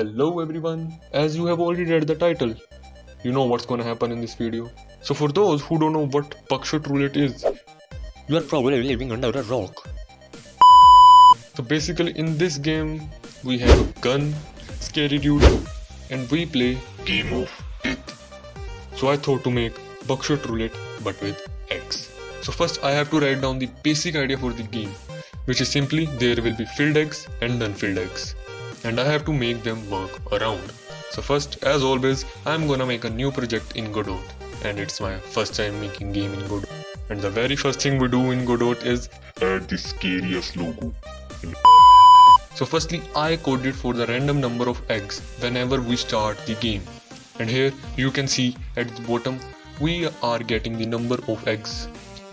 Hello everyone, as you have already read the title, you know what's gonna happen in this video. So for those who don't know what Buckshot Roulette is, You are probably living under a rock. so basically in this game, we have a gun, scary dude, and we play Game of Death. So I thought to make Buckshot Roulette but with eggs. So first I have to write down the basic idea for the game, which is simply there will be filled eggs and unfilled eggs. And I have to make them work around. So first, as always, I'm gonna make a new project in Godot, and it's my first time making game in Godot. And the very first thing we do in Godot is add the scariest logo. So firstly, I coded for the random number of eggs whenever we start the game. And here you can see at the bottom, we are getting the number of eggs.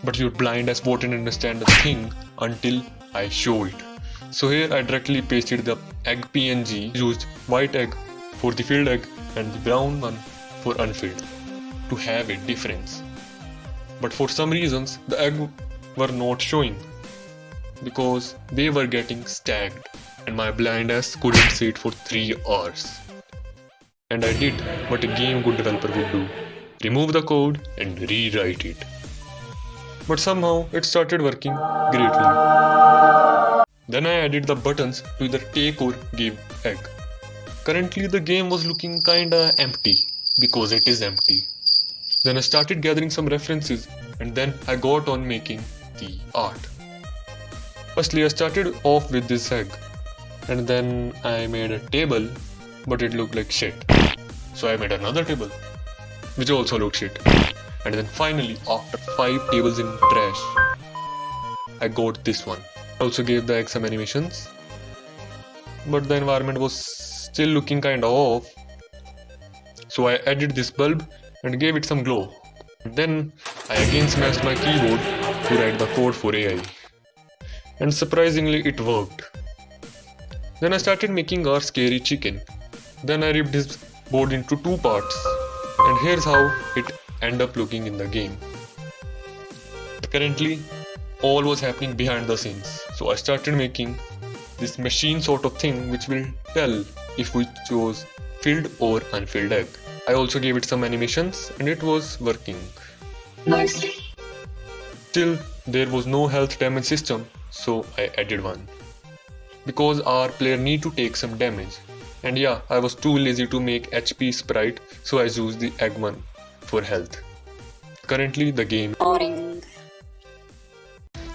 But your blind ass won't understand the thing until I show it. So here I directly pasted the egg PNG, used white egg for the filled egg and the brown one for unfilled to have a difference. But for some reasons the egg were not showing because they were getting stacked and my blind ass couldn't see it for 3 hours. And I did what a game good developer would do, remove the code and rewrite it. But somehow it started working greatly. Then I added the buttons to either take or give egg. Currently the game was looking kinda empty because it is empty. Then I started gathering some references and then I got on making the art. Firstly I started off with this egg and then I made a table but it looked like shit. So I made another table which also looked shit. And then finally after 5 tables in trash I got this one. I also gave the egg some animations, but the environment was still looking kinda off, so I added this bulb and gave it some glow. Then I again smashed my keyboard to write the code for AI, and surprisingly it worked. Then I started making our scary chicken. Then I ripped his board into 2 parts, and here's how it ended up looking in the game. Currently all was happening behind the scenes, so I started making this machine sort of thing which will tell if we chose filled or unfilled egg. I also gave it some animations and it was working nicely. Still there was no health damage system, so I added one because our player need to take some damage, and yeah, I was too lazy to make HP sprite, so I used the egg one for health. Currently the game Boring.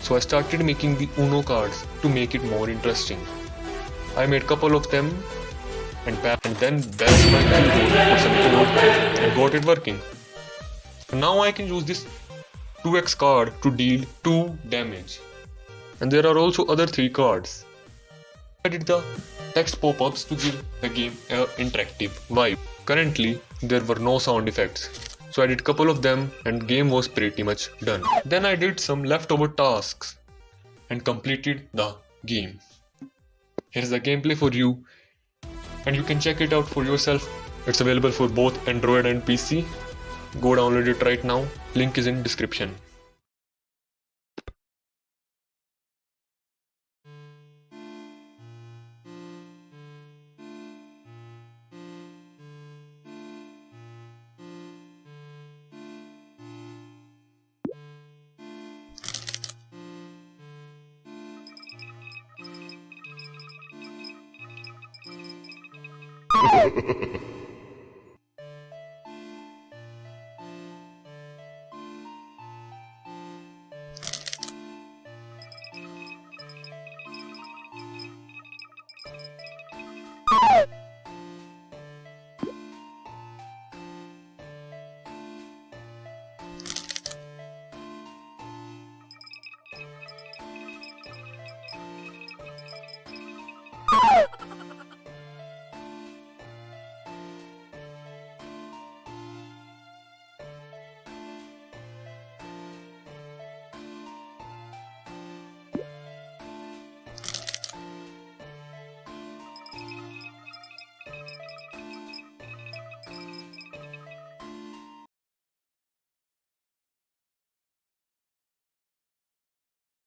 So I started making the Uno cards to make it more interesting. I made couple of them and then bashed my keyboard for some code and got it working. Now I can use this 2x card to deal 2 damage. And there are also other 3 cards. I did the text pop-ups to give the game an interactive vibe. Currently there were no sound effects, so I did couple of them and game was pretty much done. Then I did some leftover tasks and completed the game. Here's the gameplay for you and you can check it out for yourself. It's available for both Android and PC. Go download it right now, link is in description.